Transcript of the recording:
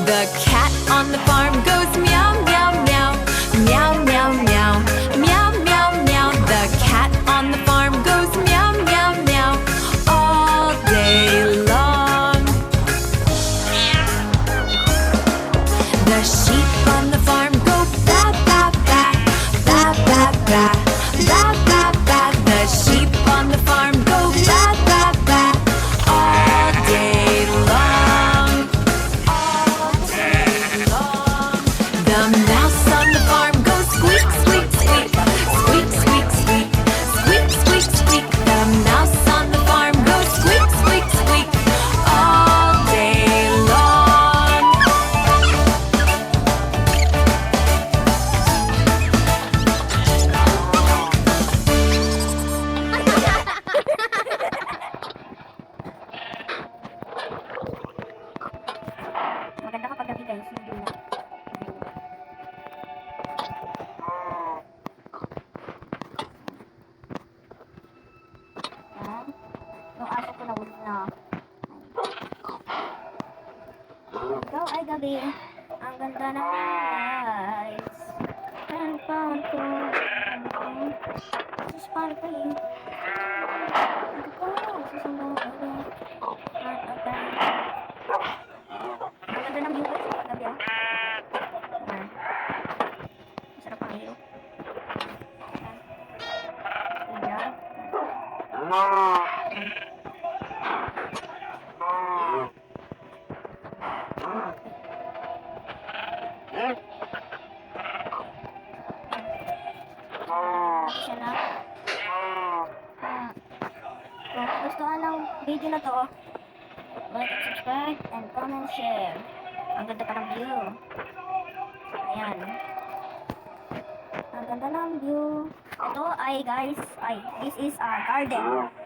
The cat on the farm goes meow, meow, meow. Meow, meow, meow. Meow, meow, meow. The cat on the farm goes meow, meow, meow. All day long. The sheep on the farm go ba, ba, ba. Ba, ba, ba. Ba, ba, ba. The sheep on the farm go ba, ba, ba. All day long. All day long. The mouse on the farm goes squeak, squeak, squeak. Squeak, squeak, squeak. Squeak, squeak, squeak. The mouse on the farm goes squeak, squeak, squeak. All day long. Maganda kapag gabi guys, hindi na. Yan. Yung aso ko na ulit na. Ikaw ay gabi. Ang ganda ng lights. And found ko. Sa sparkly. Ito ko. Susunod ako. Heart attack. Ang ganda ng view guys kapag gabi ah. Yan. Masarap ang view. Yan. Siya na. Kung gustuhan ng video na to, like and subscribe and comment, share. Ang ganda pa ng view. Ayan. Ang ganda ng view. Ito ay guys, this is a garden.